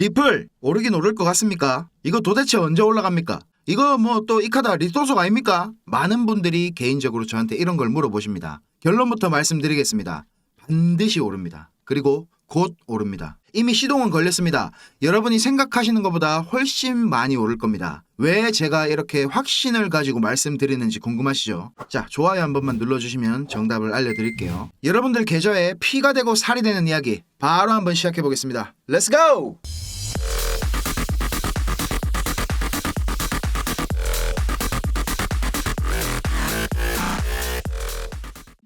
리플 오르긴 오를 것 같습니까? 이거 도대체 언제 올라갑니까? 이거 뭐 또 이 카드 리소속 아닙니까? 많은 분들이 개인적으로 저한테 이런 걸 물어보십니다. 결론부터 말씀드리겠습니다. 반드시 오릅니다. 그리고 곧 오릅니다. 이미 시동은 걸렸습니다. 여러분이 생각하시는 것보다 훨씬 많이 오를 겁니다. 왜 제가 이렇게 확신을 가지고 말씀드리는지 궁금하시죠? 자, 좋아요 한 번만 눌러주시면 정답을 알려드릴게요. 여러분들 계좌에 피가 되고 살이 되는 이야기 바로 한번 시작해보겠습니다. 렛츠 고!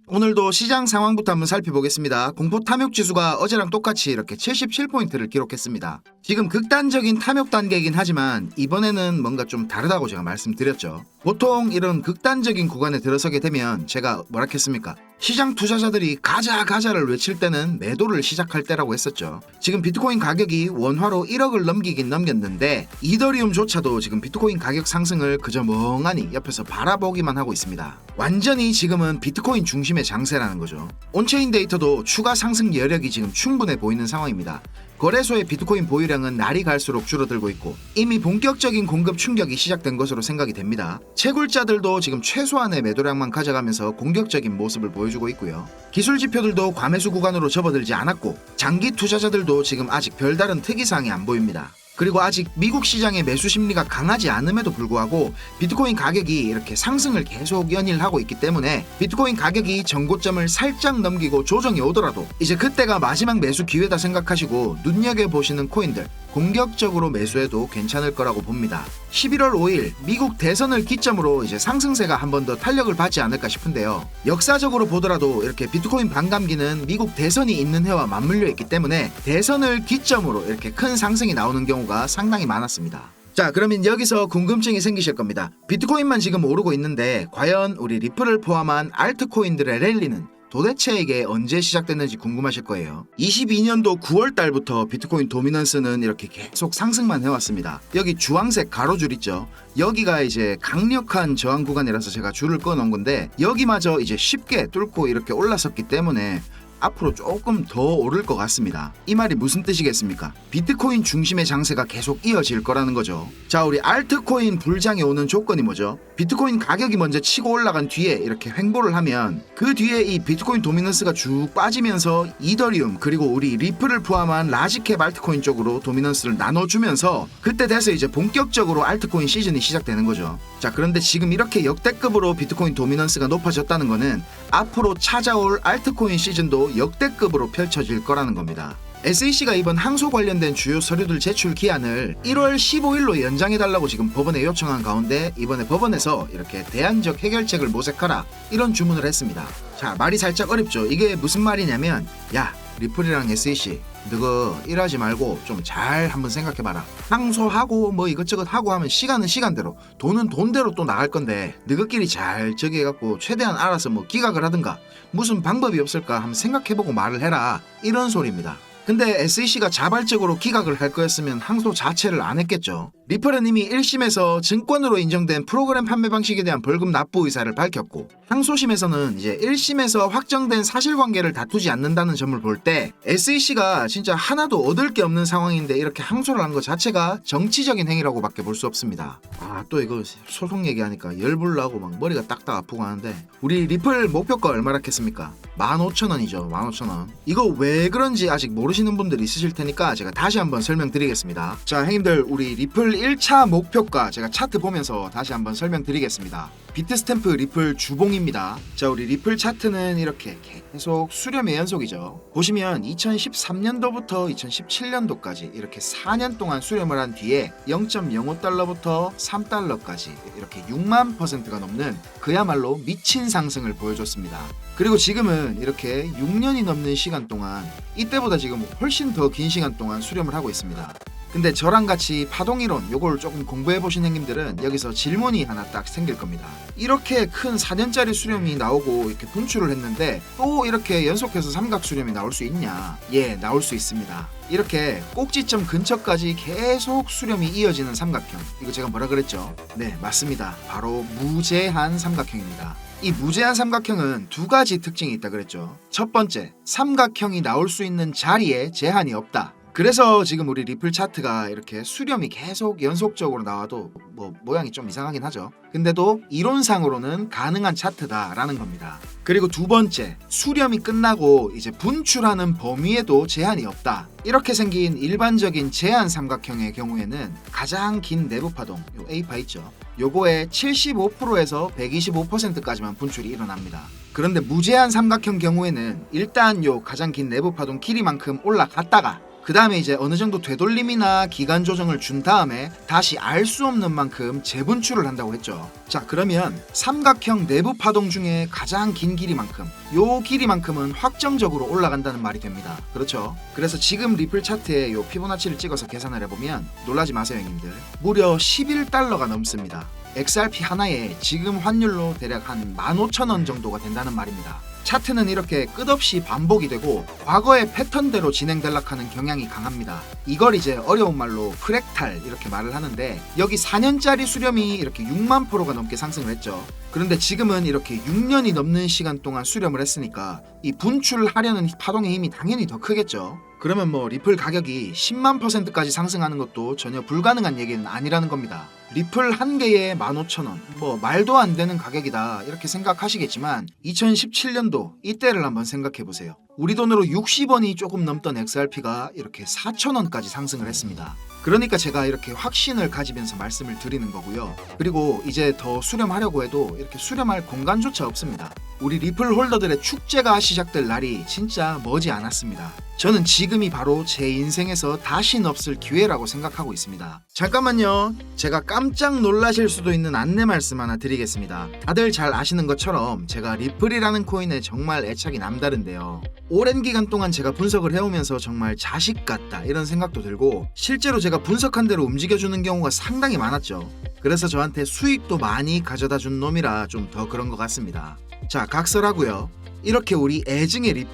오늘도 시장 상황부터 한번 살펴보겠습니다. 공포 탐욕 지수가 어제랑 똑같이 이렇게 77포인트를 기록했습니다. 지금 극단적인 탐욕 단계이긴 하지만 이번에는 뭔가 좀 다르다고 제가 말씀드렸죠. 보통 이런 극단적인 구간에 들어서게 되면 제가 뭐라 했습니까? 시장 투자자들이 가자를 외칠 때는 매도를 시작할 때라고 했었죠. 지금 비트코인 가격이 원화로 1억을 넘기긴 넘겼는데 이더리움조차도 지금 비트코인 가격 상승을 그저 멍하니 옆에서 바라보기만 하고 있습니다. 완전히 지금은 비트코인 중심의 장세라는 거죠. 온체인 데이터도 추가 상승 여력이 지금 충분해 보이는 상황입니다. 거래소의 비트코인 보유량은 날이 갈수록 줄어들고 있고 이미 본격적인 공급 충격이 시작된 것으로 생각이 됩니다. 채굴자들도 지금 최소한의 매도량만 가져가면서 공격적인 모습을 보여주고 있고요. 기술 지표들도 과매수 구간으로 접어들지 않았고 장기 투자자들도 지금 아직 별다른 특이사항이 안 보입니다. 그리고 아직 미국 시장의 매수 심리가 강하지 않음에도 불구하고 비트코인 가격이 이렇게 상승을 계속 연일하고 있기 때문에 비트코인 가격이 전고점을 살짝 넘기고 조정이 오더라도 이제 그때가 마지막 매수 기회다 생각하시고 눈여겨보시는 코인들 공격적으로 매수해도 괜찮을 거라고 봅니다. 11월 5일 미국 대선을 기점으로 이제 상승세가 한 번 더 탄력을 받지 않을까 싶은데요. 역사적으로 보더라도 이렇게 비트코인 반감기는 미국 대선이 있는 해와 맞물려 있기 때문에 대선을 기점으로 이렇게 큰 상승이 나오는 경우가 상당히 많았습니다. 자, 그러면 여기서 궁금증이 생기실 겁니다. 비트코인만 지금 오르고 있는데 과연 우리 리플을 포함한 알트코인들의 랠리는 도대체 이게 언제 시작됐는지 궁금하실 거예요. 22년도 9월 달부터 비트코인 도미넌스는 이렇게 계속 상승만 해왔습니다. 여기 주황색 가로줄 있죠. 여기가 이제 강력한 저항 구간이라서 제가 줄을 꺼놓은 건데 여기마저 이제 쉽게 뚫고 이렇게 올라섰기 때문에 앞으로 조금 더 오를 것 같습니다. 이 말이 무슨 뜻이겠습니까? 비트코인 중심의 장세가 계속 이어질 거라는 거죠. 자, 우리 알트코인 불장에 오는 조건이 뭐죠? 비트코인 가격이 먼저 치고 올라간 뒤에 이렇게 횡보를 하면 그 뒤에 이 비트코인 도미넌스가 쭉 빠지면서 이더리움 그리고 우리 리플을 포함한 라지캡 알트코인 쪽으로 도미넌스를 나눠주면서 그때 돼서 이제 본격적으로 알트코인 시즌이 시작되는 거죠. 자, 그런데 지금 이렇게 역대급으로 비트코인 도미넌스가 높아졌다는 거는 앞으로 찾아올 알트코인 시즌도 역대급으로 펼쳐질 거라는 겁니다. SEC가 이번 항소 관련된 주요 서류들 제출 기한을 1월 15일로 연장해달라고 지금 법원에 요청한 가운데 이번에 법원에서 이렇게 대안적 해결책을 모색하라 이런 주문을 했습니다. 자, 말이 살짝 어렵죠. 이게 무슨 말이냐면 야, 리플이랑 SEC 너가 일하지 말고 좀 잘 한번 생각해봐라. 항소하고 뭐 이것저것 하고 하면 시간은 시간대로 돈은 돈대로 또 나갈 건데 너희끼리 잘 저기 해갖고 최대한 알아서 뭐 기각을 하든가 무슨 방법이 없을까 한번 생각해보고 말을 해라 이런 소리입니다. 근데 SEC가 자발적으로 기각을 할 거였으면 항소 자체를 안 했겠죠. 리플은 이미 1심에서 증권으로 인정된 프로그램 판매 방식에 대한 벌금 납부 의사를 밝혔고 항소심에서는 이제 1심에서 확정된 사실관계를 다투지 않는다는 점을 볼 때 SEC가 진짜 하나도 얻을 게 없는 상황인데 이렇게 항소를 한 것 자체가 정치적인 행위라고 밖에 볼 수 없습니다. 아, 또 이거 소송 얘기하니까 열불 나고 막 머리가 딱딱 아프고 하는데 우리 리플 목표가 얼마나 했습니까? 15,000원이죠. 15,000원. 이거 왜 그런지 아직 모르시는 분들이 있으실 테니까 제가 다시 한번 설명드리겠습니다. 자, 형님들 우리 리플 1차 목표가 제가 차트 보면서 다시 한번 설명드리겠습니다. 비트스탬프 리플 주봉입니다. 자, 우리 리플 차트는 이렇게 계속 수렴의 연속이죠. 보시면 2013년도부터 2017년도까지 이렇게 4년 동안 수렴을 한 뒤에 0.05달러부터 3달러까지 이렇게 6만 %가 넘는 그야말로 미친 상승을 보여줬습니다. 그리고 지금은 이렇게 6년이 넘는 시간 동안 이때보다 지금 훨씬 더 긴 시간 동안 수렴을 하고 있습니다. 근데 저랑 같이 파동이론 요걸 조금 공부해보신 형님들은 여기서 질문이 하나 딱 생길 겁니다. 이렇게 큰 4년짜리 수렴이 나오고 이렇게 분출을 했는데 또 이렇게 연속해서 삼각 수렴이 나올 수 있냐? 예, 나올 수 있습니다. 이렇게 꼭지점 근처까지 계속 수렴이 이어지는 삼각형, 이거 제가 뭐라 그랬죠? 네, 맞습니다. 바로 무제한 삼각형입니다. 이 무제한 삼각형은 두 가지 특징이 있다 그랬죠. 첫 번째, 삼각형이 나올 수 있는 자리에 제한이 없다. 그래서 지금 우리 리플 차트가 이렇게 수렴이 계속 연속적으로 나와도 뭐 모양이 좀 이상하긴 하죠. 근데도 이론상으로는 가능한 차트다라는 겁니다. 그리고 두 번째, 수렴이 끝나고 이제 분출하는 범위에도 제한이 없다. 이렇게 생긴 일반적인 제한 삼각형의 경우에는 가장 긴 내부 파동, 요 A파 있죠. 요거의 75%에서 125%까지만 분출이 일어납니다. 그런데 무제한 삼각형 경우에는 일단 요 가장 긴 내부 파동 길이만큼 올라갔다가 그 다음에 이제 어느 정도 되돌림이나 기간 조정을 준 다음에 다시 알 수 없는 만큼 재분출을 한다고 했죠. 자, 그러면 삼각형 내부 파동 중에 가장 긴 길이만큼, 요 길이만큼은 확정적으로 올라간다는 말이 됩니다. 그렇죠? 그래서 지금 리플 차트에 요 피보나치를 찍어서 계산을 해보면 놀라지 마세요, 형님들. 무려 11달러가 넘습니다. XRP 하나에 지금 환율로 대략 한 15,000원 정도가 된다는 말입니다. 차트는 이렇게 끝없이 반복이 되고 과거의 패턴대로 진행될락하는 경향이 강합니다. 이걸 이제 어려운 말로 프랙탈 이렇게 말을 하는데, 여기 4년짜리 수렴이 이렇게 6만 프로가 넘게 상승을 했죠. 그런데 지금은 이렇게 6년이 넘는 시간 동안 수렴을 했으니까 이 분출하려는 파동의 힘이 당연히 더 크겠죠. 그러면 뭐 리플 가격이 10만 %까지 상승하는 것도 전혀 불가능한 얘기는 아니라는 겁니다. 리플 한 개에 15,000원, 뭐 말도 안 되는 가격이다 이렇게 생각하시겠지만 2017년도 이때를 한번 생각해 보세요. 우리 돈으로 60원이 조금 넘던 XRP가 이렇게 4,000원까지 상승을 했습니다. 그러니까 제가 이렇게 확신을 가지면서 말씀을 드리는 거고요. 그리고 이제 더 수렴하려고 해도 이렇게 수렴할 공간조차 없습니다. 우리 리플 홀더들의 축제가 시작될 날이 진짜 머지 않았습니다. 저는 지금이 바로 제 인생에서 다신 없을 기회라고 생각하고 있습니다. 잠깐만요. 제가 깜짝 놀라실 수도 있는 안내 말씀 하나 드리겠습니다. 다들 잘 아시는 것처럼 제가 리플이라는 코인에 정말 애착이 남다른데요. 오랜 기간 동안 제가 분석을 해오면서 정말 자식 같다 이런 생각도 들고, 실제로 제가 분석한 대로 움직여주는 경우가 상당히 많았죠. 그래서 저한테 수익도 많이 가져다 준 놈이라 좀 더 그런 것 같습니다. 자, 각설하고요. 이렇게 우리 애증의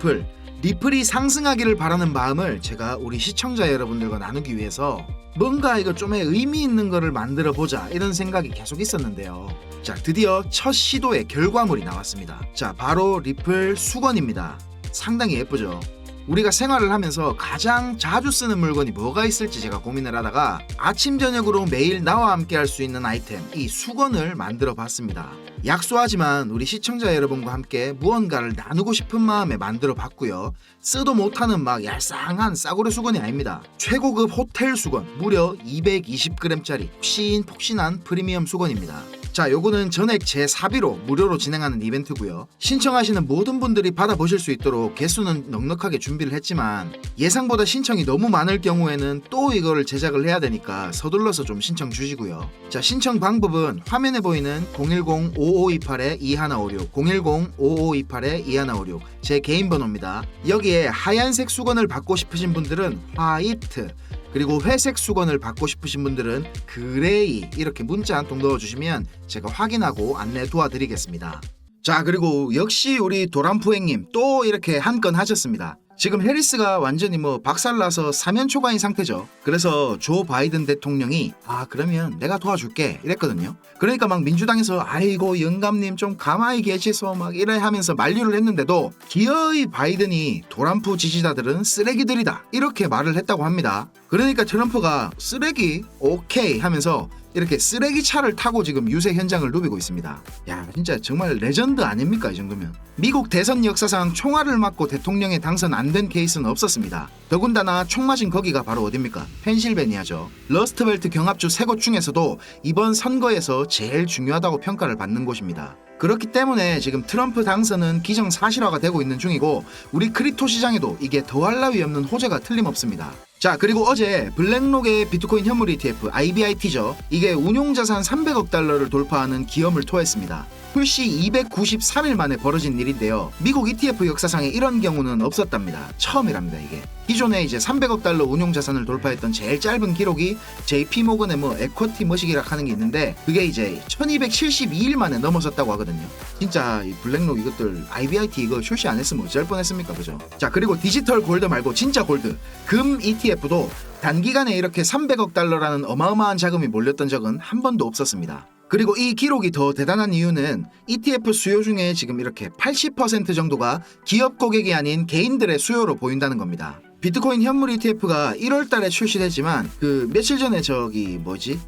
리플이 상승하기를 바라는 마음을 제가 우리 시청자 여러분들과 나누기 위해서 뭔가 이거 좀 의미 있는 거를 만들어 보자 이런 생각이 계속 있었는데요. 자, 드디어 첫 시도의 결과물이 나왔습니다. 자, 바로 리플 수건입니다. 상당히 예쁘죠? 우리가 생활을 하면서 가장 자주 쓰는 물건이 뭐가 있을지 제가 고민을 하다가 아침 저녁으로 매일 나와 함께 할 수 있는 아이템, 이 수건을 만들어 봤습니다. 약소하지만 우리 시청자 여러분과 함께 무언가를 나누고 싶은 마음에 만들어 봤고요. 쓰도 못하는 막 얄쌍한 싸구려 수건이 아닙니다. 최고급 호텔 수건, 무려 220g짜리 폭신폭신한 프리미엄 수건입니다. 자, 요거는 전액 제 사비로 무료로 진행하는 이벤트고요. 신청하시는 모든 분들이 받아보실 수 있도록 개수는 넉넉하게 준비를 했지만 예상보다 신청이 너무 많을 경우에는 또 이거를 제작을 해야 되니까 서둘러서 좀 신청 주시고요. 자, 신청 방법은 화면에 보이는 010-5528-2156 010-5528-2156 제 개인 번호입니다. 여기에 하얀색 수건을 받고 싶으신 분들은 화이트, 그리고 회색 수건을 받고 싶으신 분들은 그레이 이렇게 문자 한 통 넣어주시면 제가 확인하고 안내 도와드리겠습니다. 자, 그리고 역시 우리 도란푸행님 또 이렇게 한 건 하셨습니다. 지금 해리스가 완전히 뭐 박살나서 사면초가인 상태죠. 그래서 조 바이든 대통령이 그러면 내가 도와줄게 이랬거든요. 그러니까 막 민주당에서 아이고 영감님 좀 가만히 계시소 막 이래 하면서 만류를 했는데도 기어이 바이든이 도란프 지지자들은 쓰레기들이다 이렇게 말을 했다고 합니다. 그러니까 트럼프가 쓰레기? 오케이 하면서 이렇게 쓰레기 차를 타고 지금 유세 현장을 누비고 있습니다. 야, 진짜 정말 레전드 아닙니까 이 정도면. 미국 대선 역사상 총알을 맞고 대통령에 당선 안 된 케이스는 없었습니다. 더군다나 총 맞은 거기가 바로 어딥니까? 펜실베니아죠. 러스트벨트 경합주 3곳 중에서도 이번 선거에서 제일 중요하다고 평가를 받는 곳입니다. 그렇기 때문에 지금 트럼프 당선은 기정사실화가 되고 있는 중이고 우리 크립토 시장에도 이게 더할 나위 없는 호재가 틀림없습니다. 자, 그리고 어제 블랙록의 비트코인 현물 ETF IBIT죠. 이게 운용자산 300억 달러를 돌파하는 기염을 토했습니다. 출시 293일 만에 벌어진 일인데요. 미국 ETF 역사상에 이런 경우는 없었답니다. 처음이랍니다, 이게. 기존에 이제 300억 달러 운용자산을 돌파했던 제일 짧은 기록이 JP모건의 뭐 에쿼티 머시기라 하는 게 있는데 그게 이제 1272일 만에 넘어섰다고 하거든요. 진짜 이 블랙록 이것들 IBIT 이거 출시 안 했으면 어쩔 뻔했습니까, 그죠? 자, 그리고 디지털 골드 말고 진짜 골드, 금 ETF도 단기간에 이렇게 300억 달러라는 어마어마한 자금이 몰렸던 적은 한 번도 없었습니다. 그리고 이 기록이 더 대단한 이유는 ETF 수요 중에 지금 이렇게 80% 정도가 기업 고객이 아닌 개인들의 수요로 보인다는 겁니다. 비트코인 현물 ETF가 1월 달에 출시됐지만 며칠 전에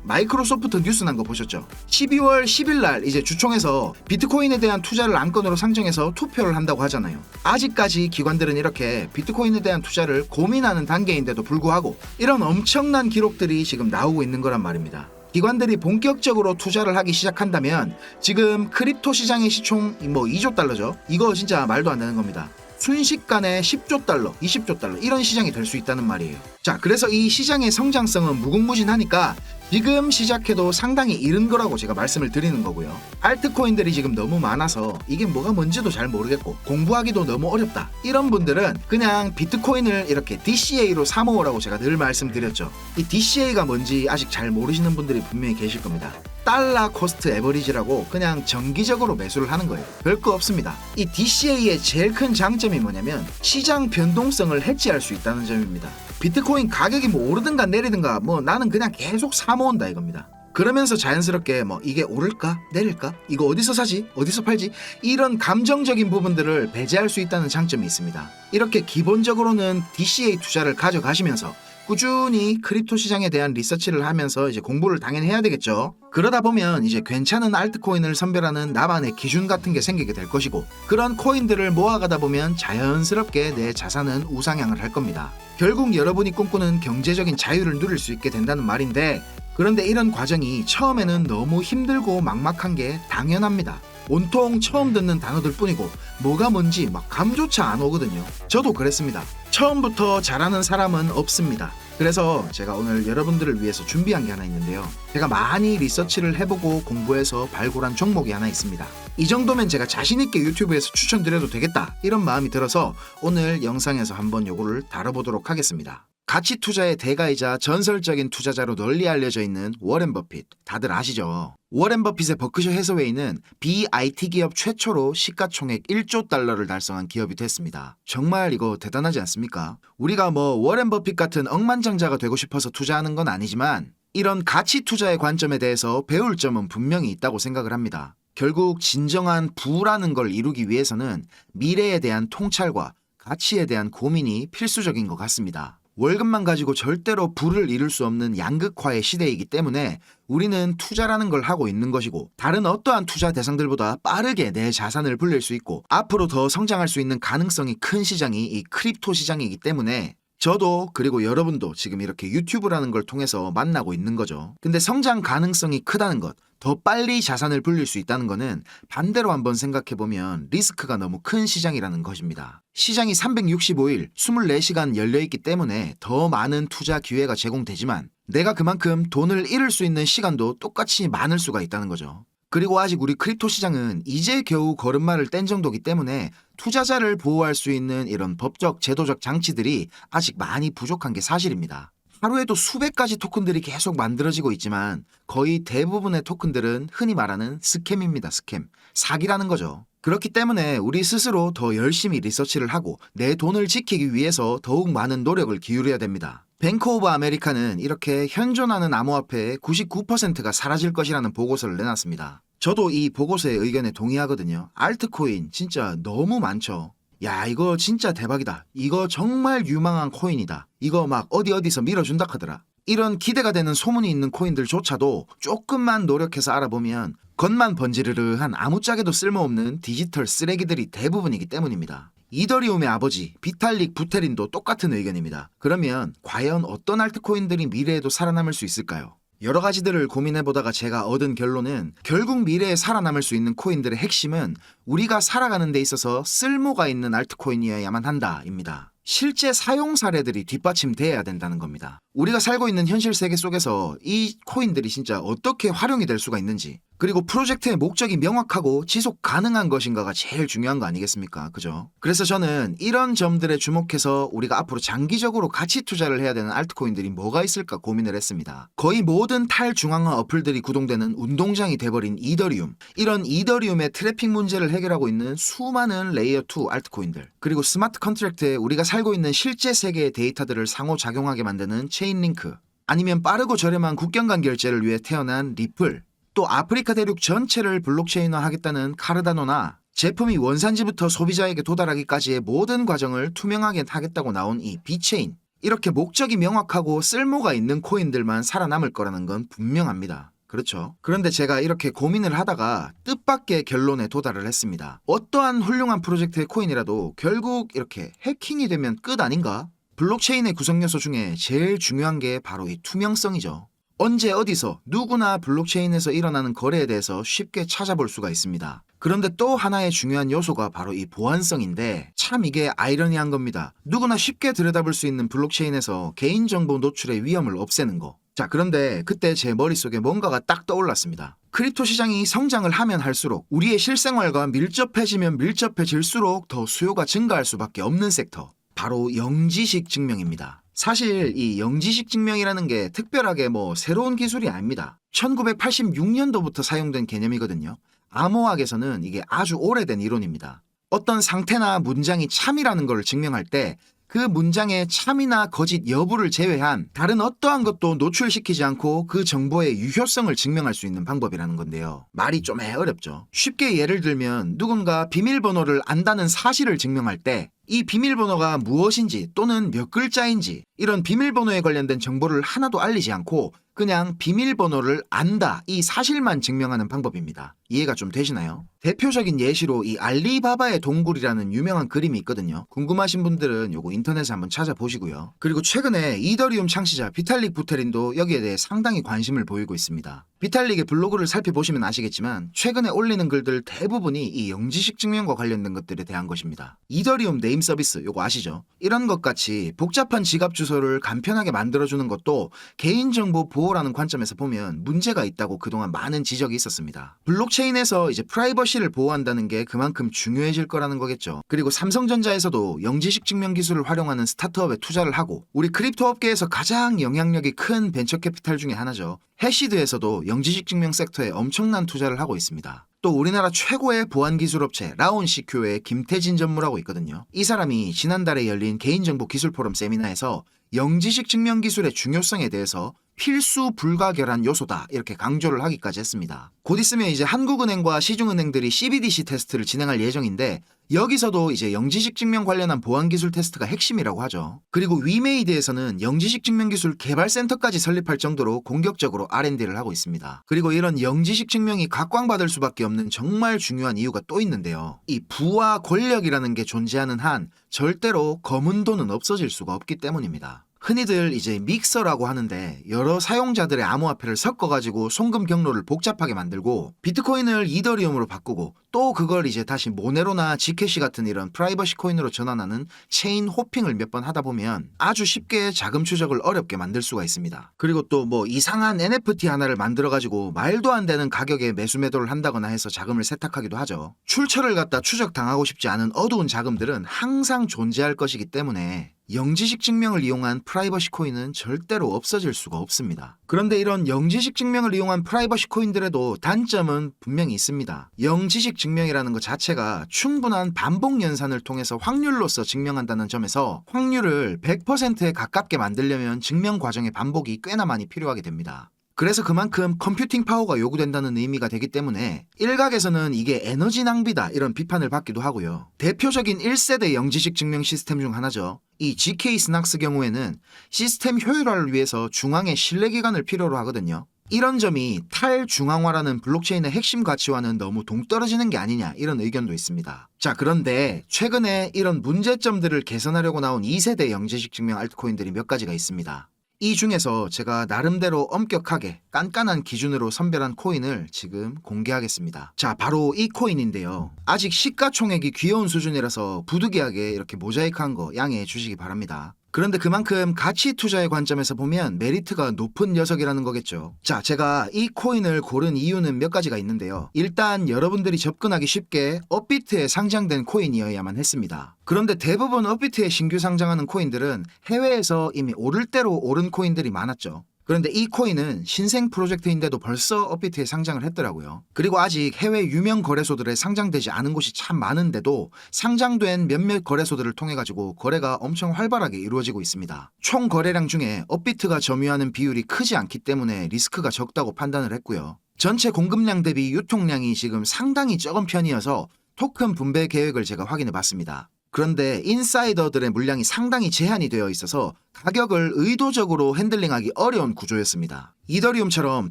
마이크로소프트 뉴스 난 거 보셨죠? 12월 10일 날 이제 주총에서 비트코인에 대한 투자를 안건으로 상정해서 투표를 한다고 하잖아요. 아직까지 기관들은 이렇게 비트코인에 대한 투자를 고민하는 단계인데도 불구하고 이런 엄청난 기록들이 지금 나오고 있는 거란 말입니다. 기관들이 본격적으로 투자를 하기 시작한다면 지금 크립토 시장의 시총 2조 달러죠. 이거 진짜 말도 안 되는 겁니다. 순식간에 10조 달러, 20조 달러 이런 시장이 될 수 있다는 말이에요. 자, 그래서 이 시장의 성장성은 무궁무진하니까 지금 시작해도 상당히 이른 거라고 제가 말씀을 드리는 거고요. 알트코인들이 지금 너무 많아서 이게 뭐가 뭔지도 잘 모르겠고 공부하기도 너무 어렵다. 이런 분들은 그냥 비트코인을 이렇게 DCA로 사모으라고 제가 늘 말씀드렸죠. 이 DCA가 뭔지 아직 잘 모르시는 분들이 분명히 계실 겁니다. 달러 코스트 에버리지라고 그냥 정기적으로 매수를 하는 거예요. 별거 없습니다. 이 DCA의 제일 큰 장점이 뭐냐면 시장 변동성을 해지할 수 있다는 점입니다. 비트코인 가격이 오르든가 내리든가 나는 그냥 계속 사모은다 이겁니다. 그러면서 자연스럽게 이게 오를까 내릴까 이거 어디서 사지 어디서 팔지 이런 감정적인 부분들을 배제할 수 있다는 장점이 있습니다. 이렇게 기본적으로는 DCA 투자를 가져가시면서 꾸준히 크립토 시장에 대한 리서치를 하면서 이제 공부를 당연히 해야 되겠죠. 그러다 보면 이제 괜찮은 알트코인을 선별하는 나만의 기준 같은 게 생기게 될 것이고 그런 코인들을 모아가다 보면 자연스럽게 내 자산은 우상향을 할 겁니다. 결국 여러분이 꿈꾸는 경제적인 자유를 누릴 수 있게 된다는 말인데 그런데 이런 과정이 처음에는 너무 힘들고 막막한 게 당연합니다. 온통 처음 듣는 단어들 뿐이고 뭐가 뭔지 감조차 안 오거든요. 저도 그랬습니다. 처음부터 잘하는 사람은 없습니다. 그래서 제가 오늘 여러분들을 위해서 준비한 게 하나 있는데요. 제가 많이 리서치를 해보고 공부해서 발굴한 종목이 하나 있습니다. 이 정도면 제가 자신있게 유튜브에서 추천드려도 되겠다 이런 마음이 들어서 오늘 영상에서 한번 요거를 다뤄보도록 하겠습니다. 가치 투자의 대가이자 전설적인 투자자로 널리 알려져 있는 워렌 버핏 다들 아시죠? 워렌 버핏의 버크셔 해서웨이는 BIT 기업 최초로 시가총액 1조 달러를 달성한 기업이 됐습니다. 정말 이거 대단하지 않습니까? 우리가 워렌 버핏 같은 억만장자가 되고 싶어서 투자하는 건 아니지만 이런 가치 투자의 관점에 대해서 배울 점은 분명히 있다고 생각을 합니다. 결국 진정한 부라는 걸 이루기 위해서는 미래에 대한 통찰과 가치에 대한 고민이 필수적인 것 같습니다. 월급만 가지고 절대로 부를 이룰 수 없는 양극화의 시대이기 때문에 우리는 투자라는 걸 하고 있는 것이고 다른 어떠한 투자 대상들보다 빠르게 내 자산을 불릴 수 있고 앞으로 더 성장할 수 있는 가능성이 큰 시장이 이 크립토 시장이기 때문에 저도 그리고 여러분도 지금 이렇게 유튜브라는 걸 통해서 만나고 있는 거죠. 근데 성장 가능성이 크다는 것, 더 빨리 자산을 불릴 수 있다는 거는 반대로 한번 생각해보면 리스크가 너무 큰 시장이라는 것입니다. 시장이 365일 24시간 열려있기 때문에 더 많은 투자 기회가 제공되지만 내가 그만큼 돈을 잃을 수 있는 시간도 똑같이 많을 수가 있다는 거죠. 그리고 아직 우리 크립토 시장은 이제 겨우 걸음마를 뗀 정도기 때문에 투자자를 보호할 수 있는 이런 법적, 제도적 장치들이 아직 많이 부족한 게 사실입니다. 하루에도 수백 가지 토큰들이 계속 만들어지고 있지만 거의 대부분의 토큰들은 흔히 말하는 스캠입니다. 스캠. 사기라는 거죠. 그렇기 때문에 우리 스스로 더 열심히 리서치를 하고 내 돈을 지키기 위해서 더욱 많은 노력을 기울여야 됩니다. 뱅크 오브 아메리카는 이렇게 현존하는 암호화폐의 99%가 사라질 것이라는 보고서를 내놨습니다. 저도 이 보고서의 의견에 동의하거든요. 알트코인 진짜 너무 많죠. 야, 이거 진짜 대박이다. 이거 정말 유망한 코인이다. 이거 어디서 밀어준다 하더라. 이런 기대가 되는 소문이 있는 코인들조차도 조금만 노력해서 알아보면 겉만 번지르르한 아무짝에도 쓸모없는 디지털 쓰레기들이 대부분이기 때문입니다. 이더리움의 아버지 비탈릭 부테린도 똑같은 의견입니다. 그러면 과연 어떤 알트코인들이 미래에도 살아남을 수 있을까요? 여러 가지들을 고민해보다가 제가 얻은 결론은 결국 미래에 살아남을 수 있는 코인들의 핵심은 우리가 살아가는 데 있어서 쓸모가 있는 알트코인이어야만 한다입니다. 실제 사용 사례들이 뒷받침돼야 된다는 겁니다. 우리가 살고 있는 현실 세계 속에서 이 코인들이 진짜 어떻게 활용이 될 수가 있는지 그리고 프로젝트의 목적이 명확하고 지속 가능한 것인가가 제일 중요한 거 아니겠습니까? 그죠? 그래서 저는 이런 점들에 주목해서 우리가 앞으로 장기적으로 가치 투자를 해야 되는 알트코인들이 뭐가 있을까 고민을 했습니다. 거의 모든 탈중앙화 어플들이 구동되는 운동장이 돼버린 이더리움, 이런 이더리움의 트래픽 문제를 해결하고 있는 수많은 레이어2 알트코인들, 그리고 스마트 컨트랙트에 우리가 살고 있는 실제 세계의 데이터들을 상호작용하게 만드는 체인링크, 아니면 빠르고 저렴한 국경 간 결제를 위해 태어난 리플, 또 아프리카 대륙 전체를 블록체인화하겠다는 카르다노나 제품이 원산지부터 소비자에게 도달하기까지의 모든 과정을 투명하게 하겠다고 나온 이 비체인, 이렇게 목적이 명확하고 쓸모가 있는 코인들만 살아남을 거라는 건 분명합니다. 그렇죠. 그런데 제가 이렇게 고민을 하다가 뜻밖의 결론에 도달을 했습니다. 어떠한 훌륭한 프로젝트의 코인이라도 결국 이렇게 해킹이 되면 끝 아닌가? 블록체인의 구성 요소 중에 제일 중요한 게 바로 이 투명성이죠. 언제 어디서 누구나 블록체인에서 일어나는 거래에 대해서 쉽게 찾아볼 수가 있습니다. 그런데 또 하나의 중요한 요소가 바로 이 보안성인데 참 이게 아이러니한 겁니다. 누구나 쉽게 들여다볼 수 있는 블록체인에서 개인정보 노출의 위험을 없애는 거. 자, 그런데 그때 제 머릿속에 뭔가가 딱 떠올랐습니다. 크립토 시장이 성장을 하면 할수록 우리의 실생활과 밀접해지면 밀접해질수록 더 수요가 증가할 수밖에 없는 섹터. 바로 영지식 증명입니다. 사실 이 영지식 증명이라는 게 특별하게 새로운 기술이 아닙니다. 1986년도부터 사용된 개념이거든요. 암호학에서는 이게 아주 오래된 이론입니다. 어떤 상태나 문장이 참이라는 걸 증명할 때 그 문장의 참이나 거짓 여부를 제외한 다른 어떠한 것도 노출시키지 않고 그 정보의 유효성을 증명할 수 있는 방법이라는 건데요. 말이 좀 어렵죠. 쉽게 예를 들면 누군가 비밀번호를 안다는 사실을 증명할 때 이 비밀번호가 무엇인지 또는 몇 글자인지 이런 비밀번호에 관련된 정보를 하나도 알리지 않고 그냥 비밀번호를 안다 이 사실만 증명하는 방법입니다. 이해가 좀 되시나요? 대표적인 예시로 이 알리바바의 동굴이라는 유명한 그림이 있거든요. 궁금하신 분들은 요거 인터넷에 한번 찾아보시고요. 그리고 최근에 이더리움 창시자 비탈릭 부테린도 여기에 대해 상당히 관심을 보이고 있습니다. 비탈릭의 블로그를 살펴보시면 아시겠지만 최근에 올리는 글들 대부분이 이 영지식 증명과 관련된 것들에 대한 것입니다. 이더리움 네임 서비스 요거 아시죠? 이런 것 같이 복잡한 지갑 주소를 간편하게 만들어주는 것도 개인정보 보호라는 관점에서 보면 문제가 있다고 그동안 많은 지적이 있었습니다. 블록체인에서 이제 프라이버시를 보호한다는 게 그만큼 중요해질 거라는 거겠죠. 그리고 삼성전자에서도 영지식 증명 기술을 활용하는 스타트업에 투자를 하고 우리 크립토 업계에서 가장 영향력이 큰 벤처 캐피탈 중에 하나죠. 해시드에서도 영지식 증명 섹터에 엄청난 투자를 하고 있습니다. 또 우리나라 최고의 보안기술업체 라온시큐의 김태진 전무라고 있거든요. 이 사람이 지난달에 열린 개인정보 기술 포럼 세미나에서 영지식 증명 기술의 중요성에 대해서 필수 불가결한 요소다 이렇게 강조를 하기까지 했습니다. 곧 있으면 이제 한국은행과 시중은행들이 CBDC 테스트를 진행할 예정인데 여기서도 이제 영지식 증명 관련한 보안기술 테스트가 핵심이라고 하죠. 그리고 위메이드에서는 영지식 증명 기술 개발센터까지 설립할 정도로 공격적으로 R&D를 하고 있습니다. 그리고 이런 영지식 증명이 각광받을 수밖에 없는 정말 중요한 이유가 또 있는데요. 이 부와 권력이라는 게 존재하는 한 절대로 검은 돈은 없어질 수가 없기 때문입니다. 흔히들 이제 믹서라고 하는데 여러 사용자들의 암호화폐를 섞어가지고 송금 경로를 복잡하게 만들고 비트코인을 이더리움으로 바꾸고 또 그걸 이제 다시 모네로나 지캐시 같은 이런 프라이버시 코인으로 전환하는 체인 호핑을 몇 번 하다 보면 아주 쉽게 자금 추적을 어렵게 만들 수가 있습니다. 그리고 또 이상한 NFT 하나를 만들어가지고 말도 안 되는 가격에 매수 매도를 한다거나 해서 자금을 세탁하기도 하죠. 출처를 갖다 추적당하고 싶지 않은 어두운 자금들은 항상 존재할 것이기 때문에 영지식 증명을 이용한 프라이버시 코인은 절대로 없어질 수가 없습니다. 그런데 이런 영지식 증명을 이용한 프라이버시 코인들에도 단점은 분명히 있습니다. 영지식 증명이라는 것 자체가 충분한 반복 연산을 통해서 확률로서 증명한다는 점에서 확률을 100%에 가깝게 만들려면 증명 과정의 반복이 꽤나 많이 필요하게 됩니다. 그래서 그만큼 컴퓨팅 파워가 요구된다는 의미가 되기 때문에 일각에서는 이게 에너지 낭비다 이런 비판을 받기도 하고요. 대표적인 1세대 영지식 증명 시스템 중 하나죠. 이 GK 스낙스 경우에는 시스템 효율화를 위해서 중앙에 신뢰기관을 필요로 하거든요. 이런 점이 탈중앙화라는 블록체인의 핵심 가치와는 너무 동떨어지는 게 아니냐 이런 의견도 있습니다. 자, 그런데 최근에 이런 문제점들을 개선하려고 나온 2세대 영지식 증명 알트코인들이 몇 가지가 있습니다. 이 중에서 제가 나름대로 엄격하게 깐깐한 기준으로 선별한 코인을 지금 공개하겠습니다. 자, 바로 이 코인인데요. 아직 시가총액이 귀여운 수준이라서 부득이하게 이렇게 모자이크한 거 양해해 주시기 바랍니다. 그런데 그만큼 가치 투자의 관점에서 보면 메리트가 높은 녀석이라는 거겠죠. 자, 제가 이 코인을 고른 이유는 몇 가지가 있는데요. 일단 여러분들이 접근하기 쉽게 업비트에 상장된 코인이어야만 했습니다. 그런데 대부분 업비트에 신규 상장하는 코인들은 해외에서 이미 오를 대로 오른 코인들이 많았죠. 그런데 이 코인은 신생 프로젝트인데도 벌써 업비트에 상장을 했더라고요. 그리고 아직 해외 유명 거래소들에 상장되지 않은 곳이 참 많은데도 상장된 몇몇 거래소들을 통해 가지고 거래가 엄청 활발하게 이루어지고 있습니다. 총 거래량 중에 업비트가 점유하는 비율이 크지 않기 때문에 리스크가 적다고 판단을 했고요. 전체 공급량 대비 유통량이 지금 상당히 적은 편이어서 토큰 분배 계획을 제가 확인해 봤습니다. 그런데 인사이더들의 물량이 상당히 제한이 되어 있어서 가격을 의도적으로 핸들링하기 어려운 구조였습니다. 이더리움처럼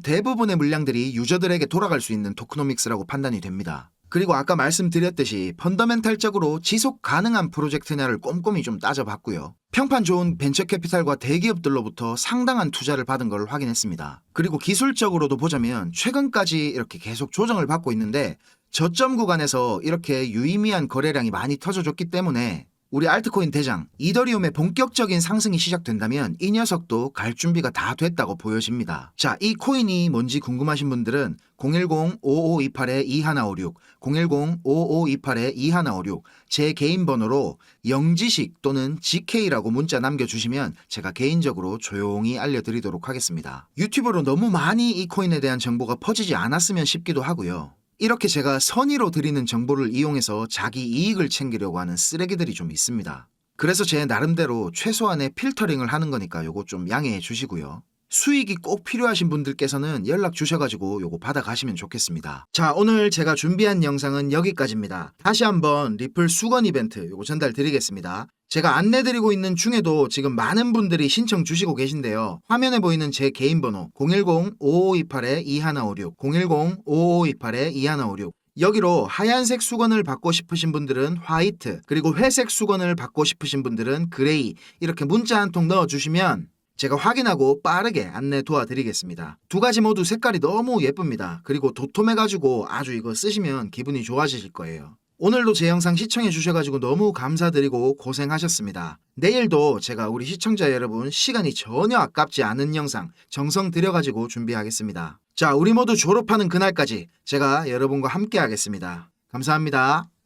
대부분의 물량들이 유저들에게 돌아갈 수 있는 토크노믹스라고 판단이 됩니다. 그리고 아까 말씀드렸듯이 펀더멘탈적으로 지속 가능한 프로젝트냐를 꼼꼼히 좀 따져봤고요. 평판 좋은 벤처 캐피탈과 대기업들로부터 상당한 투자를 받은 걸 확인했습니다. 그리고 기술적으로도 보자면 최근까지 이렇게 계속 조정을 받고 있는데 저점 구간에서 이렇게 유의미한 거래량이 많이 터져줬기 때문에 우리 알트코인 대장 이더리움의 본격적인 상승이 시작된다면 이 녀석도 갈 준비가 다 됐다고 보여집니다. 자, 이 코인이 뭔지 궁금하신 분들은 010-5528-2156, 010-5528-2156 제 개인 번호로 영지식 또는 GK라고 문자 남겨주시면 제가 개인적으로 조용히 알려드리도록 하겠습니다. 유튜브로 너무 많이 이 코인에 대한 정보가 퍼지지 않았으면 싶기도 하고요. 이렇게 제가 선의로 드리는 정보를 이용해서 자기 이익을 챙기려고 하는 쓰레기들이 좀 있습니다. 그래서 제 나름대로 최소한의 필터링을 하는 거니까 요거 좀 양해해 주시고요. 수익이 꼭 필요하신 분들께서는 연락 주셔가지고 요거 받아가시면 좋겠습니다. 자, 오늘 제가 준비한 영상은 여기까지입니다. 다시 한번 리플 수건 이벤트 요거 전달 드리겠습니다. 제가 안내드리고 있는 중에도 지금 많은 분들이 신청 주시고 계신데요. 화면에 보이는 제 개인 번호 010-5528-2156, 010-5528-2156 여기로 하얀색 수건을 받고 싶으신 분들은 화이트, 그리고 회색 수건을 받고 싶으신 분들은 그레이 이렇게 문자 한 통 넣어주시면 제가 확인하고 빠르게 안내 도와드리겠습니다. 두 가지 모두 색깔이 너무 예쁩니다. 그리고 도톰해가지고 아주 이거 쓰시면 기분이 좋아지실 거예요. 오늘도 제 영상 시청해 주셔가지고 너무 감사드리고 고생하셨습니다. 내일도 제가 우리 시청자 여러분 시간이 전혀 아깝지 않은 영상 정성 들여가지고 준비하겠습니다. 자, 우리 모두 졸업하는 그날까지 제가 여러분과 함께 하겠습니다. 감사합니다.